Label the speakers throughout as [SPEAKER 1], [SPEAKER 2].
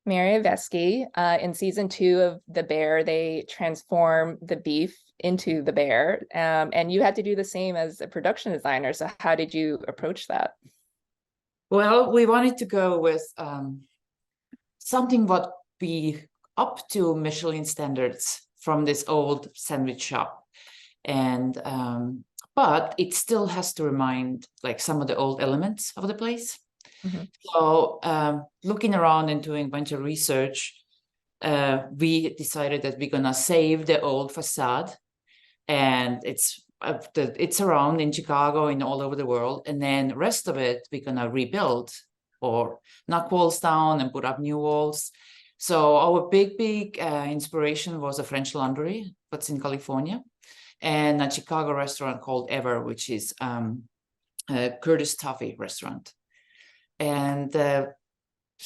[SPEAKER 1] Merje Veski. In season 2 of The Bear, they transform the beef into the bear. And you had to do the same as a production designer. So how did you approach that?
[SPEAKER 2] Well, we wanted to go with something what be up to Michelin standards from this old sandwich shop. And but it still has to remind like some of the old elements of the place.
[SPEAKER 1] Mhm.
[SPEAKER 2] So looking around and doing a bunch of research, we decided that we're gonna save the old facade, and it's around in Chicago and all over the world, and then the rest of it we're gonna rebuild or knock walls down and put up new walls. So our big inspiration was a French Laundry, what's in California, and a Chicago restaurant called Ever, which is a Curtis Toffee restaurant. And so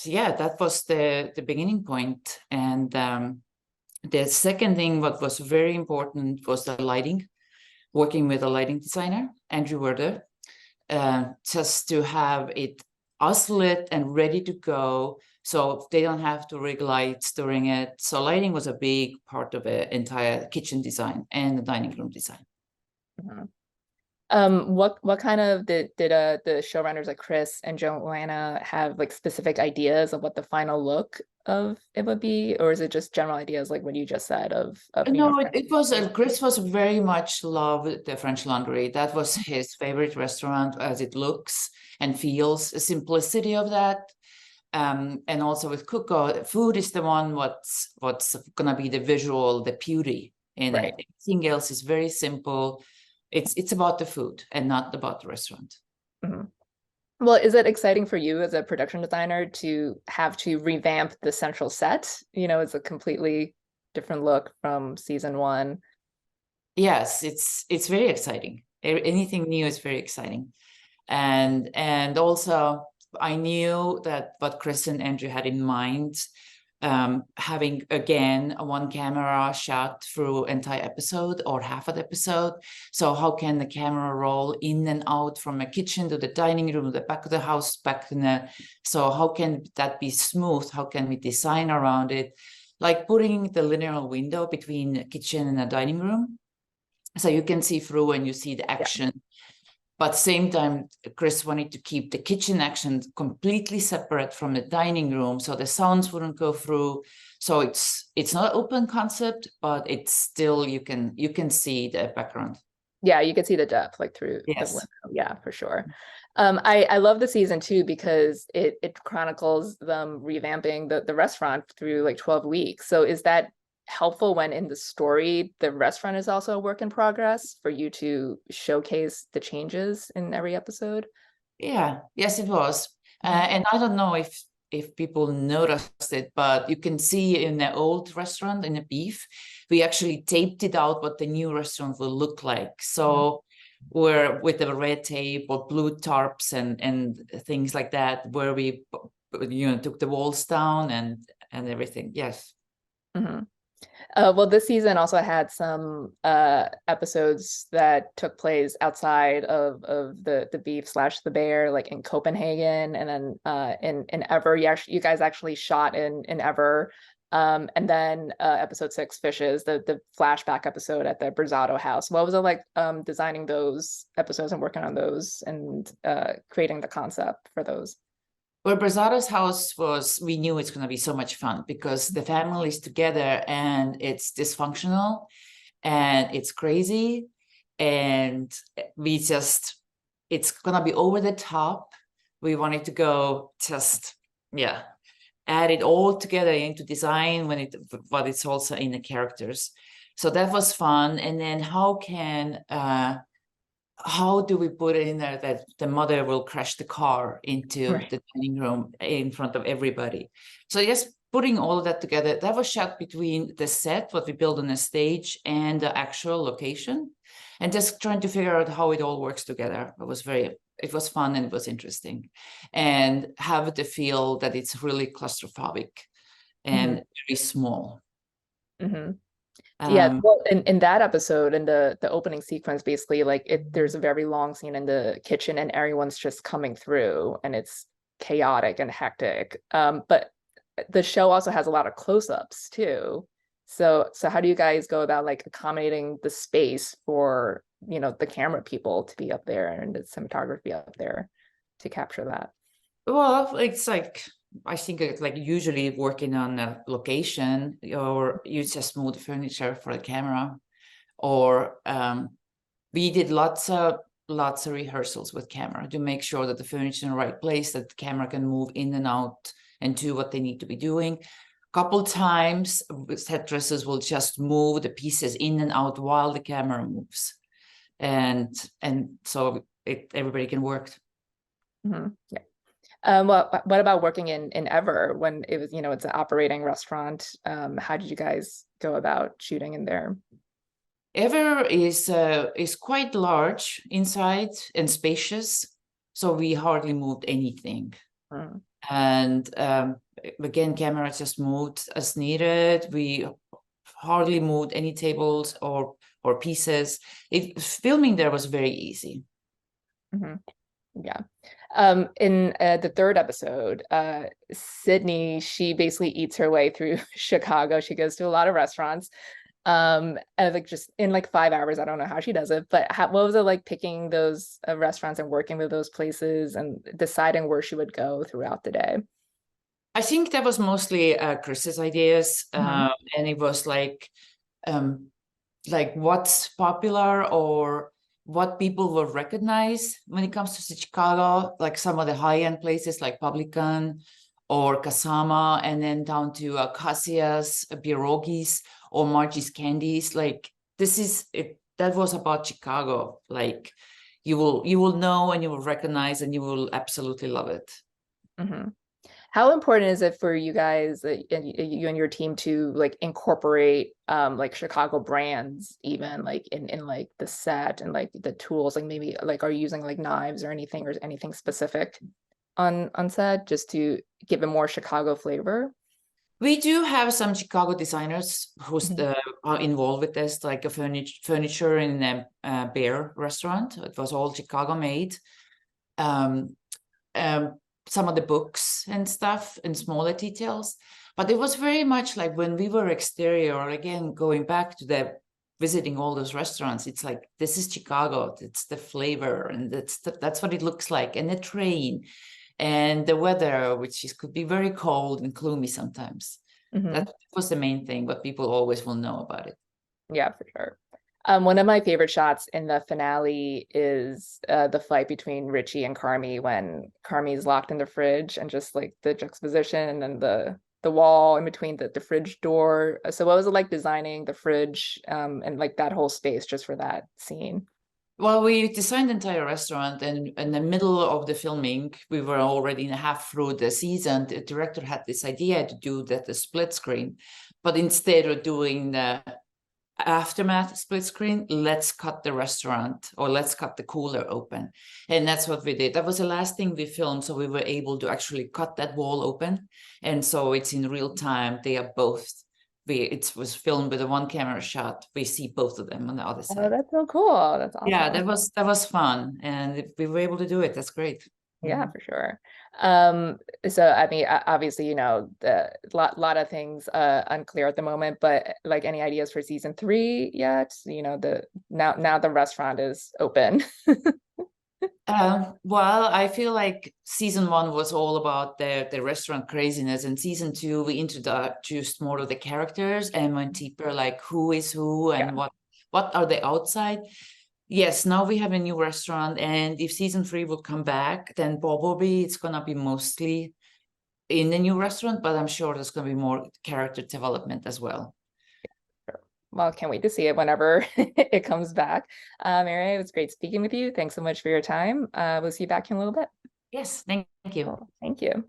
[SPEAKER 2] yeah, that was the beginning point. And the second thing what was very important was the lighting, working with a lighting designer, Andrew Werder, just to have it oscillate and ready to go, so they don't have to rig lights during it. So lighting was a big part of the entire kitchen design and the dining room design.
[SPEAKER 1] Mhm. What kind of did the showrunners like Chris and Joanna have like specific ideas of what the final look of it would be, or is it just general ideas like what you just said of
[SPEAKER 2] No, it was Chris was very much loved the French Laundry. That was his favorite restaurant as it looks and feels, the simplicity of that. And also with Cooko, food is the one what's gonna be the visual, the beauty in
[SPEAKER 1] Right.
[SPEAKER 2] it. Everything else is very simple. It's about the food and not about the restaurant.
[SPEAKER 1] Mhm. Well, is it exciting for you as a production designer to have to revamp the central set? It's a completely different look from season 1.
[SPEAKER 2] Yes, it's very exciting. Anything new is very exciting. And also I knew that what Chris and Andrew had in mind, having again a one camera shot through entire episode or half of the episode. So how can the camera roll in and out from a kitchen to the dining room, the back of the house, back in the, so how can that be smooth? How can we design around it? Like putting the linear window between the kitchen and the dining room, so you can see through and you see the action. But same time, Chris wanted to keep the kitchen action completely separate from the dining room, so the sounds wouldn't go through. So it's not an open concept, but it's still you can see the background.
[SPEAKER 1] Yeah, you can see the depth like through the
[SPEAKER 2] Yes.
[SPEAKER 1] window. Yeah, for sure. I love the season 2 because it chronicles them revamping the restaurant through like 12 weeks. So is that helpful when in the story the restaurant is also a work in progress for you to showcase the changes in every episode?
[SPEAKER 2] Yeah. Yes, it was. And I don't know if people noticed it, but you can see in the old restaurant in the beef, we actually taped it out what the new restaurant will look like. So we're with the red tape or blue tarps and things like that, where we took the walls down and everything. Yes.
[SPEAKER 1] Mm-hmm. Well, this season also had some episodes that took place outside of the beef slash the bear, like in Copenhagen, and then in Ever. You guys actually shot in Ever, and then episode 6, Fishes, the flashback episode at the Brizzato house. What was it like designing those episodes and working on those and creating the concept for those?
[SPEAKER 2] Well, Brazzado's house was, we knew it's going to be so much fun because the family is together and it's dysfunctional and it's crazy. And we just, it's going to be over the top. We wanted to go just, yeah, add it all together into design but it's also in the characters. So that was fun. And then how do we put it in there that the mother will crash the car into
[SPEAKER 1] Right.
[SPEAKER 2] the dining room in front of everybody? So yes, putting all of that together, that was shot between the set, what we built on the stage, and the actual location, and just trying to figure out how it all works together. It was fun and it was interesting, and have the feel that it's really claustrophobic and very small.
[SPEAKER 1] Mm-hmm. Yeah,
[SPEAKER 2] Um,
[SPEAKER 1] well, in that episode, in the opening sequence, basically, like there's a very long scene in the kitchen, and everyone's just coming through, and it's chaotic and hectic. But the show also has a lot of close-ups too. So how do you guys go about like accommodating the space for, the camera people to be up there and the cinematography up there to capture that?
[SPEAKER 2] Well, it's like, I think it's like usually working on a location, or you just move the furniture for the camera, or we did lots of rehearsals with camera to make sure that the furniture in the right place, that the camera can move in and out and do what they need to be doing. Couple times set dressers will just move the pieces in and out while the camera moves, and so everybody can work.
[SPEAKER 1] Yeah. Well, what about working in Ever when it was, it's an operating restaurant? How did you guys go about shooting in there?
[SPEAKER 2] Ever is quite large inside and spacious, so we hardly moved anything.
[SPEAKER 1] Mm.
[SPEAKER 2] And again, camera just moved as needed. We hardly moved any tables or pieces. Filming there was very easy.
[SPEAKER 1] Yeah. In the third episode, Sydney, she basically eats her way through Chicago. She goes to a lot of restaurants. And like just in like 5 hours, I don't know how she does it, but what was it like picking those restaurants and working with those places and deciding where she would go throughout the day?
[SPEAKER 2] I think that was mostly Chris's ideas, and it was like what's popular or what people will recognize when it comes to Chicago, like some of the high-end places like Publican or Kasama, and then down to Cassia's, Pierogies, or Margie's Candies. Like this is it. That was about Chicago. Like you will know and you will recognize and you will absolutely love it.
[SPEAKER 1] How important is it for you guys, you and your team, to like incorporate like Chicago brands, even like in like the set and like the tools? Like maybe like are you using like knives or anything specific on set just to give it more Chicago flavor?
[SPEAKER 2] We do have some Chicago designers who's are involved with this, like a furniture in a Bear restaurant. It was all Chicago made. Some of the books and stuff and smaller details, but it was very much like when we were exterior, again, going back to the visiting all those restaurants, it's like, this is Chicago, it's the flavor, and that's what it looks like, and the train and the weather, which could be very cold and gloomy sometimes. That was the main thing, but people always will know about it.
[SPEAKER 1] Yeah, for sure. One of my favorite shots in the finale is the fight between Richie and Carmy when Carmy's locked in the fridge, and just like the juxtaposition and then the wall in between the fridge door. So what was it like designing the fridge and like that whole space just for that scene?
[SPEAKER 2] Well, we designed the entire restaurant, and in the middle of the filming, we were already half through the season. The director had this idea to do the split screen, but instead of doing the aftermath split screen, let's cut the restaurant, or let's cut the cooler open. And that's what we did. That was the last thing we filmed, so we were able to actually cut that wall open, and so it's in real time. They are both, it was filmed with a one camera shot. We see both of them on the other side.
[SPEAKER 1] Oh, that's so cool. That's awesome.
[SPEAKER 2] Yeah, that was fun, and if we were able to do it, that's great.
[SPEAKER 1] Yeah, for sure. So I mean, obviously, the lot of things unclear at the moment, but like any ideas for season 3 yet? The now the restaurant is open.
[SPEAKER 2] Well, I feel like season 1 was all about the restaurant craziness, and season 2 we introduced more of the characters and went deeper, like who is who and what are they outside. Yes, now we have a new restaurant, and if season 3 will come back, then probably it's gonna be mostly in the new restaurant, but I'm sure there's gonna be more character development as well.
[SPEAKER 1] Well, can't wait to see it whenever it comes back. Merje, it was great speaking with you. Thanks so much for your time. We'll see you back in a little bit.
[SPEAKER 2] Yes, thank you.
[SPEAKER 1] Cool. Thank you.